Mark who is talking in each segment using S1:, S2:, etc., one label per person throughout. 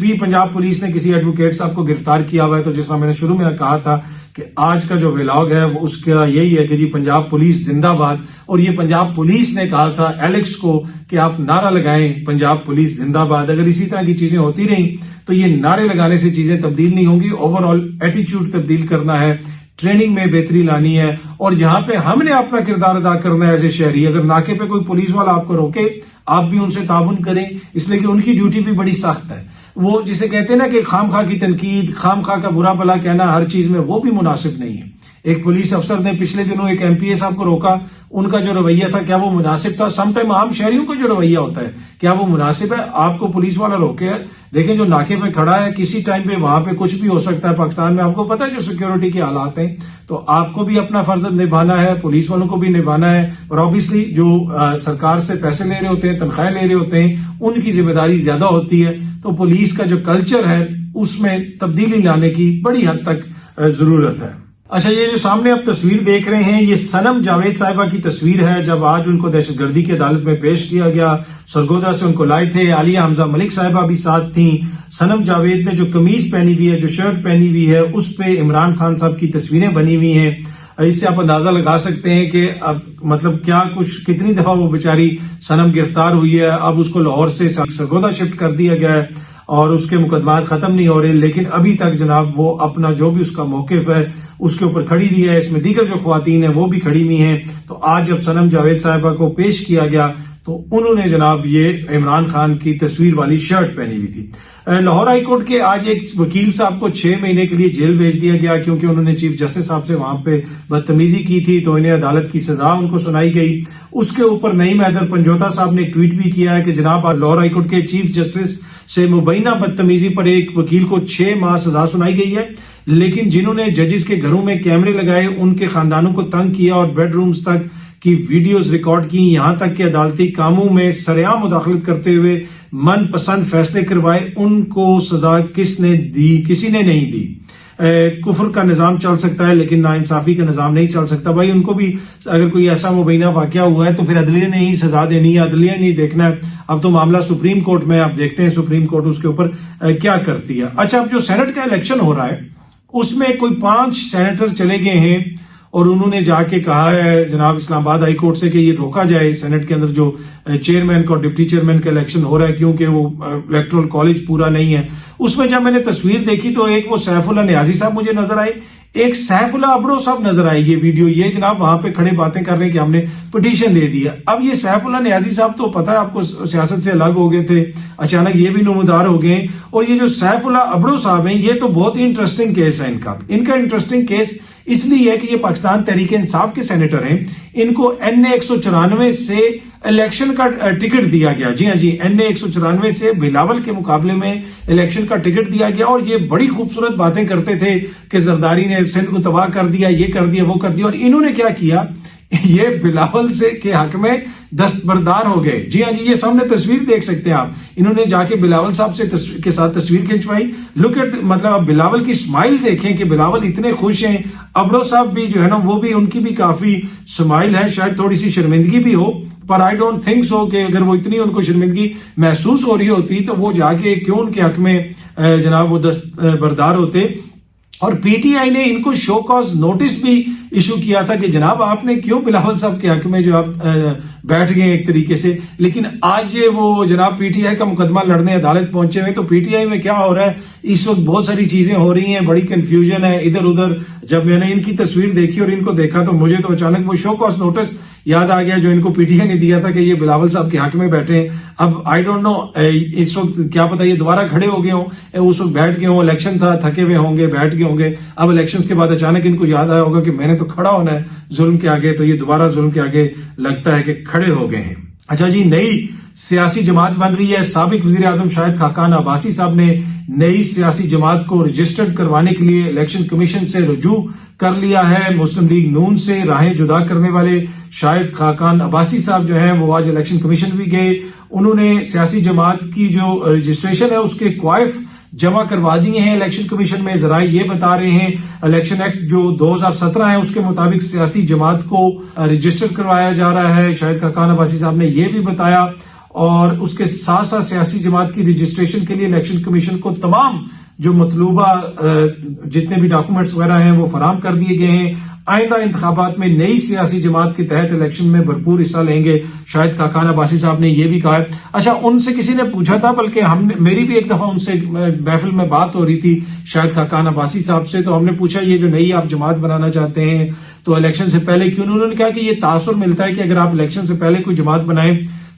S1: بھی پنجاب پولیس نے کسی ایڈوکیٹ صاحب کو گرفتار کیا ہوا ہے. تو جس طرح میں نے شروع میں کہا تھا کہ آج کا جو ولاگ ہے وہ اس کا یہی ہے کہ جی پنجاب پولیس زندہ باد. اور یہ پنجاب پولیس نے کہا تھا ایلیکس کو کہ آپ نعرہ لگائیں پنجاب پولیس زندہ باد. اگر اسی طرح کی چیزیں ہوتی رہیں تو یہ نعرے لگانے سے چیزیں تبدیل نہیں ہوں گی. اوور آل ایٹیچیوڈ تبدیل کرنا ہے, ٹریننگ میں بہتری لانی ہے, اور جہاں پہ ہم نے اپنا کردار ادا کرنا ہے ایز اے شہری. اگر ناکے پہ کوئی پولیس والا آپ کو روکے, آپ بھی ان سے تعاون کریں, اس لیے کہ ان کی ڈیوٹی بھی بڑی سخت ہے. وہ جسے کہتے ہیں نا کہ خام خواہ کی تنقید, خام خواہ کا برا بھلا کہنا ہر چیز میں, وہ بھی مناسب نہیں ہے. ایک پولیس افسر نے پچھلے دنوں ایک ایم پی اے صاحب کو روکا, ان کا جو رویہ تھا کیا وہ مناسب تھا؟ سم ٹائم عام شہریوں کا جو رویہ ہوتا ہے کیا وہ مناسب ہے؟ آپ کو پولیس والا روکے, دیکھیں جو ناکے پہ کھڑا ہے کسی ٹائم پہ وہاں پہ کچھ بھی ہو سکتا ہے. پاکستان میں آپ کو پتا ہے جو سیکیورٹی کے حالات ہیں, تو آپ کو بھی اپنا فرض نبھانا ہے, پولیس والوں کو بھی نبھانا ہے. اور obviously جو سرکار سے پیسے لے رہے ہوتے ہیں, تنخواہیں لے رہے ہوتے ہیں, ان کی ذمہ داری زیادہ ہوتی ہے. تو پولیس کا جو کلچر ہے اس میں تبدیلی لانے کی بڑی حد تک ضرورت ہے. اچھا, یہ جو سامنے آپ تصویر دیکھ رہے ہیں یہ سنم جاوید صاحبہ کی تصویر ہے جب آج ان کو دہشت گردی کی عدالت میں پیش کیا گیا. سرگودا سے ان کو لائے تھے. عالیہ حمزہ ملک صاحبہ بھی ساتھ تھیں. سنم جاوید نے جو قمیض پہنی ہوئی ہے, جو شرٹ پہنی ہوئی ہے, اس پہ عمران خان صاحب کی تصویریں بنی ہوئی ہیں. اس سے آپ اندازہ لگا سکتے ہیں کہ اب مطلب کیا کچھ کتنی دفعہ وہ بیچاری سنم گرفتار ہوئی ہے. اب اس کو لاہور سے سرگودا شفٹ کر دیا گیا ہے اور اس کے مقدمات ختم نہیں ہو رہے, لیکن ابھی تک جناب وہ اپنا جو بھی اس کا موقف ہے اس کے اوپر کھڑی ہوئی ہے. اس میں دیگر جو خواتین ہیں وہ بھی کھڑی ہوئی ہیں. تو آج جب سنم جاوید صاحبہ کو پیش کیا گیا تو انہوں نے جناب یہ عمران خان کی تصویر والی شرٹ پہنی ہوئی تھی. لاہور ہائی کورٹ کے آج ایک وکیل صاحب کو 6 مہینے کے لیے جیل بھیج دیا گیا کیونکہ انہوں نے چیف جسٹس صاحب سے وہاں پہ بدتمیزی کی تھی, تو انہیں عدالت کی سزا ان کو سنائی گئی. اس کے اوپر نعیم حیدر پنجوتا صاحب نے ایک ٹویٹ بھی کیا ہے کہ جناب لاہور ہائی کورٹ کے چیف جسٹس سے مبینہ بدتمیزی پر ایک وکیل کو 6 ماہ سزا سنائی گئی ہے, لیکن جنہوں نے ججز کے گھروں میں کیمرے لگائے, ان کے خاندانوں کو تنگ کیا اور بیڈ رومز تک کی ویڈیوز ریکارڈ کی, یہاں تک کہ عدالتی کاموں میں سرعام مداخلت کرتے ہوئے من پسند فیصلے کروائے, ان کو سزا کس نے دی؟ کسی نے نہیں دی. کفر کا نظام چل سکتا ہے لیکن ناانصافی کا نظام نہیں چل سکتا. بھائی ان کو بھی اگر کوئی ایسا مبینہ واقعہ ہوا ہے تو پھر عدلیہ نے ہی سزا دینی ہے, عدلیہ نہیں دیکھنا ہے. اب تو معاملہ سپریم کورٹ میں, آپ دیکھتے ہیں سپریم کورٹ اس کے اوپر کیا کرتی ہے. اچھا, اب جو سینٹ کا الیکشن ہو رہا ہے اس میں کوئی 5 سینیٹر چلے گئے ہیں اور انہوں نے جا کے کہا ہے جناب اسلام آباد ہائی کورٹ سے کہ یہ روکا جائے سینٹ کے اندر جو چیئرمین کا اور ڈپٹی چیئرمین کا الیکشن ہو رہا ہے کیونکہ وہ الیکٹرل کالج پورا نہیں ہے. اس میں جب میں نے تصویر دیکھی تو ایک وہ سیف اللہ نیازی صاحب مجھے نظر آئے, ایک سیف اللہ ابڑو صاحب نظر آئے. یہ ویڈیو یہ جناب وہاں پہ کھڑے باتیں کر رہے ہیں کہ ہم نے پٹیشن دے دیا. اب یہ سیف اللہ نیازی صاحب تو پتہ ہے آپ کو سیاست سے الگ ہو گئے تھے, اچانک یہ بھی نمودار ہو گئے. اور یہ جو سیف اللہ ابڑو صاحب ہیں یہ تو بہت ہی انٹرسٹنگ کیس ہے ان کا انٹرسٹنگ کیس اس لیے ہے کہ یہ پاکستان تحریک انصاف کے سینیٹر ہیں. ان کو NA 194 سے الیکشن کا ٹکٹ دیا گیا. جی ہاں جی, NA 194 سے بلاول کے مقابلے میں الیکشن کا ٹکٹ دیا گیا, اور یہ بڑی خوبصورت باتیں کرتے تھے کہ زرداری نے سندھ کو تباہ کر دیا, یہ کر دیا, وہ کر دیا. اور انہوں نے کیا کیا, یہ بلاول سے کے حق میں دستبردار ہو گئے. جی ہاں جی, یہ سامنے تصویر دیکھ سکتے ہیں آپ. انہوں نے جا کے بلاول صاحب سے کے ساتھ تصویر کھنچوائی. لک ایٹ مطلب اب بلاول کی اسمائل دیکھیں کہ بلاول اتنے خوش ہیں. ابڑو صاحب بھی جو ہے نا وہ بھی, ان کی بھی کافی اسمائل ہے. شاید تھوڑی سی شرمندگی بھی ہو, پر آئی ڈونٹ تھنک سو کہ اگر وہ اتنی ان کو شرمندگی محسوس ہو رہی ہوتی تو وہ جا کے کیوں ان کے حق میں جناب وہ دستبردار ہوتے. اور پی ٹی آئی نے ان کو شو کاز نوٹس بھی ایشو کیا تھا کہ جناب آپ نے کیوں بلاول صاحب کے حق میں جو آپ بیٹھ گئے ایک طریقے سے. لیکن آج وہ جناب پی ٹی آئی کا مقدمہ لڑنے عدالت پہنچے ہوئے. تو پی ٹی آئی میں کیا ہو رہا ہے اس وقت, بہت ساری چیزیں ہو رہی ہیں, بڑی کنفیوژن ہے ادھر ادھر. جب میں نے ان کی تصویر دیکھی اور ان کو دیکھا تو مجھے تو اچانک وہ شو کاز نوٹس یاد آ گیا جو ان کو پی ٹی آئی نے دیا تھا کہ یہ بلاول صاحب کے حق میں بیٹھے. اب آئی ڈونٹ نو اس وقت کیا پتا یہ دوبارہ کھڑے ہو گئے ہوں, اس وقت بیٹھ گئے ہوں, الیکشن تھا, تھکے ہوئے ہوں گے, بیٹھ گئے ہوں گے. اب الیکشن کے بعد اچانک ان کو یاد آیا ہوگا کہ میں نے تو کھڑا ہونا ہے ظلم کے آگے, تو یہ دوبارہ ظلم کے آگے لگتا ہے کہ کھڑے ہو گئے ہیں. اچھا جی, نئی سیاسی جماعت بن رہی ہے. سابق وزیر اعظم شاہد خاقان عباسی صاحب نے نئی سیاسی جماعت کو رجسٹرڈ کروانے کے لیے الیکشن کمیشن سے رجوع کر لیا ہے. مسلم لیگ نون سے راہیں جدا کرنے والے شاہد خاقان عباسی صاحب جو ہیں وہ آج الیکشن کمیشن بھی گئے. انہوں نے سیاسی جماعت کی جو رجسٹریشن ہے اس کے کوائف جمع کروا دیے ہیں الیکشن کمیشن میں. ذرائع یہ بتا رہے ہیں الیکشن ایکٹ جو 2017 ہے اس کے مطابق سیاسی جماعت کو رجسٹر کروایا جا رہا ہے. شاہد خاقان عباسی صاحب نے یہ بھی بتایا. اور اس کے ساتھ ساتھ سیاسی جماعت کی رجسٹریشن کے لیے الیکشن کمیشن کو تمام جو مطلوبہ جتنے بھی ڈاکومنٹس وغیرہ ہیں وہ فراہم کر دیے گئے ہیں. آئندہ انتخابات میں نئی سیاسی جماعت کے تحت الیکشن میں بھرپور حصہ لیں گے. شاہد خاقان عباسی صاحب نے یہ بھی کہا ہے. اچھا, ان سے کسی نے پوچھا تھا, بلکہ میری بھی ایک دفعہ ان سے محفل میں بات ہو رہی تھی شاہد خاقان عباسی صاحب سے, تو ہم نے پوچھا یہ جو نئی آپ جماعت بنانا چاہتے ہیں تو الیکشن سے پہلے کیوں؟ انہوں نے کہا کہ یہ تاثر ملتا ہے کہ اگر آپ الیکشن سے پہلے کوئی جماعت بنائیں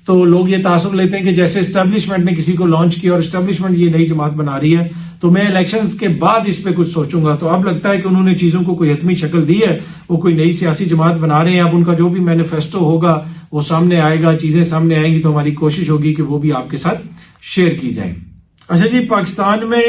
S1: تو لوگ یہ تاثر لیتے ہیں کہ جیسے اسٹیبلشمنٹ نے کسی کو لانچ کیا اور اسٹیبلشمنٹ یہ نئی جماعت بنا رہی ہے تو میں الیکشنز کے بعد اس پہ کچھ سوچوں گا. تو اب لگتا ہے کہ انہوں نے چیزوں کو کوئی حتمی شکل دی ہے, وہ کوئی نئی سیاسی جماعت بنا رہے ہیں. اب ان کا جو بھی مینیفیسٹو ہوگا وہ سامنے آئے گا, چیزیں سامنے آئیں گی تو ہماری کوشش ہوگی کہ وہ بھی آپ کے ساتھ شیئر کی جائیں. اچھا جی, پاکستان میں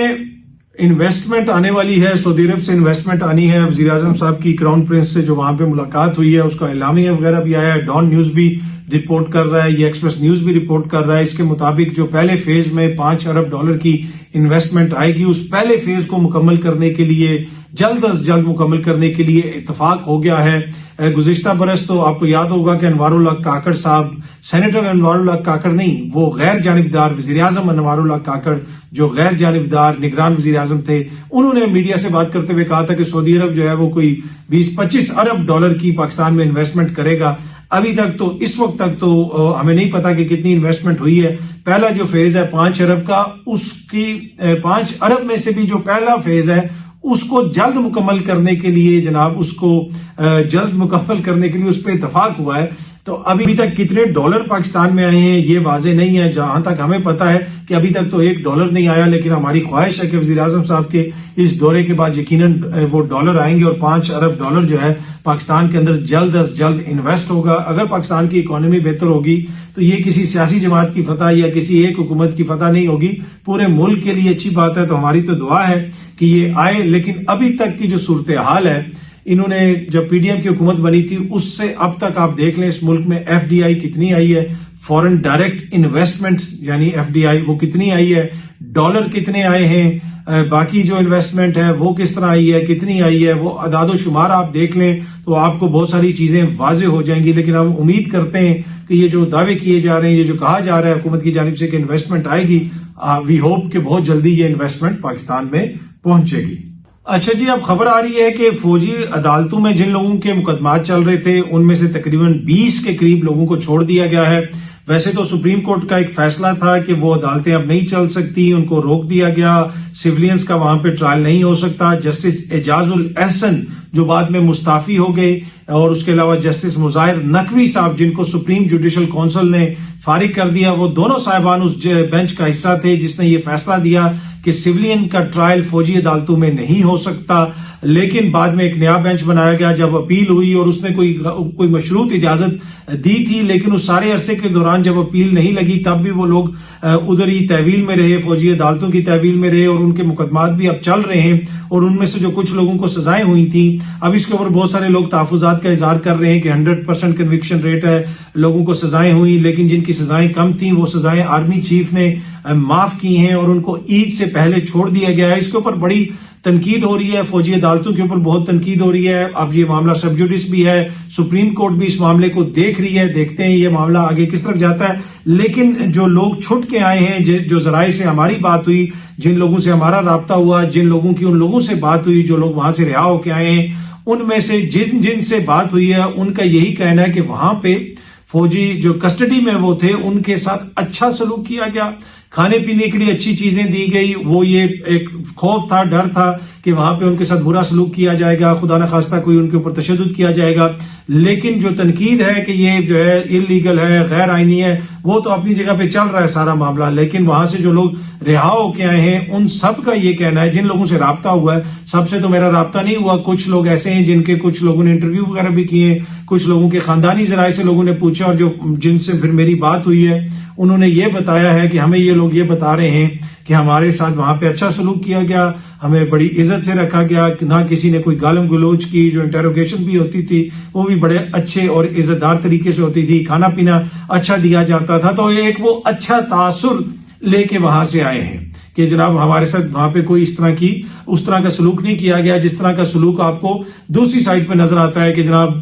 S1: انویسٹمنٹ آنے والی ہے, سعودی عرب سے انویسٹمنٹ آنی ہے. وزیر اعظم صاحب کی کراؤن پرنس سے جو وہاں پہ ملاقات ہوئی ہے اس کا اعلامیہ وغیرہ بھی آیا ہے. ڈان نیوز بھی رپورٹ کر رہا ہے, یہ ایکسپریس نیوز بھی رپورٹ کر رہا ہے. اس کے مطابق جو پہلے فیز میں $5 ارب کی انویسٹمنٹ آئے گی, اس پہلے فیز کو مکمل کرنے کے لیے جلد از جلد مکمل کرنے کے لیے اتفاق ہو گیا ہے. گزشتہ برس تو آپ کو یاد ہوگا کہ انوار الحق کاکڑ صاحب, سینیٹر انوار الحق کاکڑ نہیں, وہ غیر جانبدار وزیر اعظم انوار الحق کاکڑ جو غیر جانبدار نگران وزیر اعظم تھے, انہوں نے میڈیا سے بات کرتے ہوئے کہا تھا کہ سعودی عرب جو ہے وہ کوئی $20-25 ارب کی پاکستان میں انویسٹمنٹ کرے گا. ابھی تک تو اس وقت تک تو ہمیں نہیں پتا کہ کتنی انویسٹمنٹ ہوئی ہے. پہلا جو فیز ہے 5 ارب کا, اس کی 5 ارب میں سے بھی جو پہلا فیز ہے اس کو جلد مکمل کرنے کے لیے جناب اس پہ اتفاق ہوا ہے. تو ابھی تک کتنے ڈالر پاکستان میں آئے ہیں یہ واضح نہیں ہے. جہاں تک ہمیں پتا ہے کہ ابھی تک تو $1 نہیں آیا, لیکن ہماری خواہش ہے کہ وزیر اعظم صاحب کے اس دورے کے بعد یقیناً وہ ڈالر آئیں گے اور $5 ارب جو ہے پاکستان کے اندر جلد از جلد انویسٹ ہوگا. اگر پاکستان کی اکانومی بہتر ہوگی تو یہ کسی سیاسی جماعت کی فتح یا کسی ایک حکومت کی فتح نہیں ہوگی, پورے ملک کے لیے اچھی بات ہے. تو ہماری تو دعا ہے کہ یہ آئے, لیکن ابھی تک کی جو صورتحال ہے, انہوں نے جب پی ڈی ایم کی حکومت بنی تھی اس سے اب تک آپ دیکھ لیں اس ملک میں ایف ڈی آئی کتنی آئی ہے, فورن ڈائریکٹ انویسٹمنٹ یعنی ایف ڈی آئی وہ کتنی آئی ہے, ڈالر کتنے آئے ہیں, باقی جو انویسٹمنٹ ہے وہ کس طرح آئی ہے, کتنی آئی ہے, وہ اعداد و شمار آپ دیکھ لیں تو آپ کو بہت ساری چیزیں واضح ہو جائیں گی. لیکن ہم امید کرتے ہیں کہ یہ جو دعوے کیے جا رہے ہیں, یہ جو کہا جا رہا ہے حکومت کی جانب سے کہ انویسٹمنٹ آئے گی, وی ہوپ کہ بہت جلدی یہ انویسٹمنٹ پاکستان میں پہنچے گی. اچھا جی, اب خبر آ رہی ہے کہ فوجی عدالتوں میں جن لوگوں کے مقدمات چل رہے تھے ان میں سے تقریباً 20 کے قریب لوگوں کو چھوڑ دیا گیا ہے. ویسے تو سپریم کورٹ کا ایک فیصلہ تھا کہ وہ عدالتیں اب نہیں چل سکتی, ان کو روک دیا گیا, سیولینز کا وہاں پہ ٹرائل نہیں ہو سکتا. جسٹس اعجاز الاحسن جو بعد میں مستعفی ہو گئے, اور اس کے علاوہ جسٹس مظاہر نقوی صاحب جن کو سپریم جوڈیشل کونسل نے فارغ کر دیا, وہ دونوں صاحبان اس بینچ کا حصہ تھے جس نے یہ فیصلہ دیا کہ سیولین کا ٹرائل فوجی عدالتوں میں نہیں ہو سکتا. لیکن بعد میں ایک نیا بینچ بنایا گیا جب اپیل ہوئی, اور اس نے کوئی مشروط اجازت دی تھی, لیکن اس سارے عرصے کے دوران جب اپیل نہیں لگی تب بھی وہ لوگ ادھر ہی تحویل میں رہے, فوجی عدالتوں کی تحویل میں رہے, اور ان کے مقدمات بھی اب چل رہے ہیں. اور ان میں سے جو کچھ لوگوں کو سزائیں ہوئی تھیں, اب اس کے اوپر بہت سارے لوگ تحفظات کا اظہار کر رہے ہیں کہ 100% کنوکشن ریٹ ہے, لوگوں کو سزائیں ہوئی, لیکن جن کی سزائیں کم تھیں وہ سزائیں آرمی چیف نے معاف کی ہیں اور ان کو عید سے پہلے چھوڑ دیا گیا ہے. اس کے اوپر بڑی تنقید ہو رہی ہے, فوجی عدالتوں کے اوپر بہت تنقید ہو رہی ہے. اب یہ معاملہ سب جوڈس بھی ہے, سپریم کورٹ بھی اس معاملے کو دیکھ رہی ہے, دیکھتے ہیں یہ معاملہ آگے کس طرف جاتا ہے. لیکن جو لوگ چھٹ کے آئے ہیں, جو ذرائع سے ہماری بات ہوئی, جن لوگوں سے ہمارا رابطہ ہوا, جن لوگوں کی ان لوگوں سے بات ہوئی جو لوگ وہاں سے رہا ہو کے آئے ہیں, ان میں سے جن سے بات ہوئی ہے ان کا یہی کہنا ہے کہ وہاں پہ فوجی جو کسٹڈی میں وہ تھے ان کے ساتھ اچھا سلوک کیا گیا, کھانے پینے کے لیے اچھی چیزیں دی گئی. وہ یہ ایک خوف تھا, ڈر تھا کہ وہاں پہ ان کے ساتھ برا سلوک کیا جائے گا, خدا نخواستہ کوئی ان کے اوپر تشدد کیا جائے گا. لیکن جو تنقید ہے کہ یہ جو ہے انلیگل ہے, غیر آئینی ہے, وہ تو اپنی جگہ پہ چل رہا ہے سارا معاملہ. لیکن وہاں سے جو لوگ رہا ہو کے آئے ہیں ان سب کا یہ کہنا ہے, جن لوگوں سے رابطہ ہوا ہے, سب سے تو میرا رابطہ نہیں ہوا, کچھ لوگ ایسے ہیں جن کے کچھ لوگوں نے انٹرویو وغیرہ بھی کیے, کچھ لوگوں کے خاندانی ذرائع سے لوگوں نے پوچھا, اور جن سے پھر میری بات ہوئی ہے انہوں نے یہ بتایا ہے کہ ہمیں یہ لوگ یہ بتا رہے ہیں کہ ہمارے ساتھ وہاں پہ اچھا سلوک کیا گیا, ہمیں بڑی عزت سے رکھا گیا, نہ کسی نے کوئی گالم گلوچ کی. جو انٹروگیشن بھی ہوتی تھی وہ بھی بڑے اچھے اور عزت دار طریقے سے ہوتی تھی, کھانا پینا اچھا دیا جاتا تھا. تو ایک وہ اچھا تاثر لے کے وہاں سے آئے ہیں کہ جناب ہمارے ساتھ وہاں پہ کوئی اس طرح کا سلوک نہیں کیا گیا جس طرح کا سلوک آپ کو دوسری سائڈ پہ نظر آتا ہے کہ جناب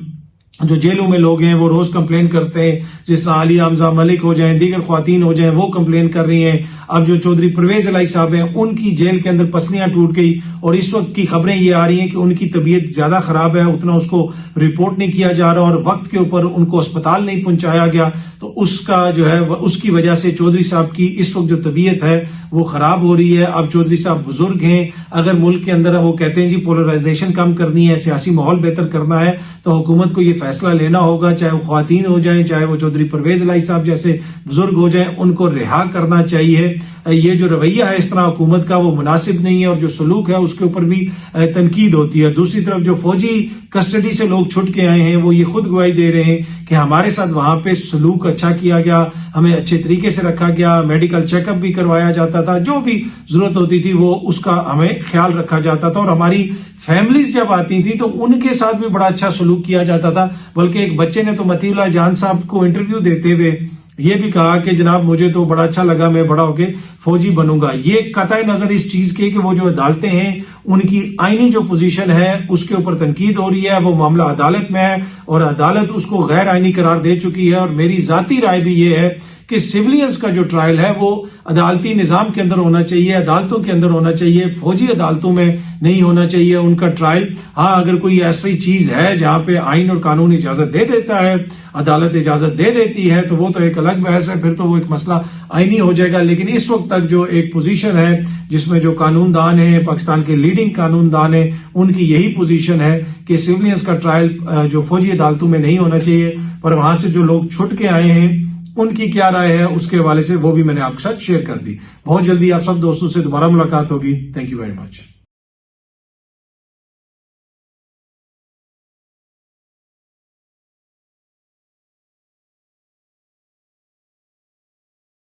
S1: جو جیلوں میں لوگ ہیں وہ روز کمپلین کرتے ہیں، جس طرح علی حمزہ ملک ہو جائیں، دیگر خواتین ہو جائیں، وہ کمپلین کر رہی ہیں۔ اب جو چودھری پرویز الہی صاحب ہیں، ان کی جیل کے اندر پسلیاں ٹوٹ گئی، اور اس وقت کی خبریں یہ آ رہی ہیں کہ ان کی طبیعت زیادہ خراب ہے، اتنا اس کو رپورٹ نہیں کیا جا رہا، اور وقت کے اوپر ان کو اسپتال نہیں پہنچایا گیا، تو اس کا جو ہے اس کی وجہ سے چودھری صاحب کی اس وقت جو طبیعت ہے وہ خراب ہو رہی ہے۔ اب چودھری صاحب بزرگ ہیں، اگر ملک کے اندر وہ کہتے ہیں جی پولرائزیشن کم کرنی ہے، سیاسی ماحول بہتر کرنا ہے، تو حکومت کو یہ فیصلہ لینا ہوگا، چاہے وہ خواتین ہو جائیں، چاہے وہ چودھری پرویز الہی صاحب جیسے بزرگ ہو جائیں، ان کو رہا کرنا چاہیے۔ یہ جو رویہ ہے اس طرح حکومت کا وہ مناسب نہیں ہے، اور جو سلوک ہے اس کے اوپر بھی تنقید ہوتی ہے۔ دوسری طرف جو فوجی کسٹڈی سے لوگ چھٹ کے آئے ہیں وہ یہ خود گواہی دے رہے ہیں کہ ہمارے ساتھ وہاں پہ سلوک اچھا کیا گیا، ہمیں اچھے طریقے سے رکھا گیا، میڈیکل چیک اپ بھی کروایا جاتا تھا، جو بھی ضرورت ہوتی تھی وہ اس کا ہمیں خیال رکھا جاتا تھا، اور ہماری فیملیز جب آتی تھی تو ان کے ساتھ بھی بڑا اچھا سلوک کیا جاتا تھا۔ بلکہ ایک بچے نے تو مطیع اللہ جان صاحب کو انٹرویو دیتے ہوئے یہ بھی کہا کہ جناب مجھے تو بڑا اچھا لگا، میں بڑا ہو کے فوجی بنوں گا۔ یہ قطع نظر اس چیز کے کہ وہ جو عدالتیں ہیں ان کی آئینی جو پوزیشن ہے اس کے اوپر تنقید ہو رہی ہے، وہ معاملہ عدالت میں ہے اور عدالت اس کو غیر آئینی قرار دے چکی ہے۔ اور میری ذاتی رائے بھی یہ ہے کہ سیولینز کا جو ٹرائل ہے وہ عدالتی نظام کے اندر ہونا چاہیے، عدالتوں کے اندر ہونا چاہیے، فوجی عدالتوں میں نہیں ہونا چاہیے ان کا ٹرائل۔ ہاں اگر کوئی ایسی چیز ہے جہاں پہ آئین اور قانون اجازت دے دیتا ہے، عدالت اجازت دے دیتی ہے، تو وہ تو ایک الگ بحث ہے، پھر تو وہ ایک مسئلہ آئینی ہو جائے گا۔ لیکن اس وقت تک جو ایک پوزیشن ہے جس میں جو قانون دان ہیں، پاکستان کے لیڈنگ قانون دان ہیں، ان کی یہی پوزیشن ہے کہ سیولینز کا ٹرائل جو فوجی عدالتوں میں نہیں ہونا چاہیے۔ پر وہاں سے جو لوگ چھٹ کے آئے ہیں ان کی کیا رائے ہے اس کے حوالے سے وہ بھی میں نے آپ کے ساتھ شیئر کر دی۔ بہت جلدی آپ سب دوستوں سے دوبارہ ملاقات ہوگی۔ Thank you very much.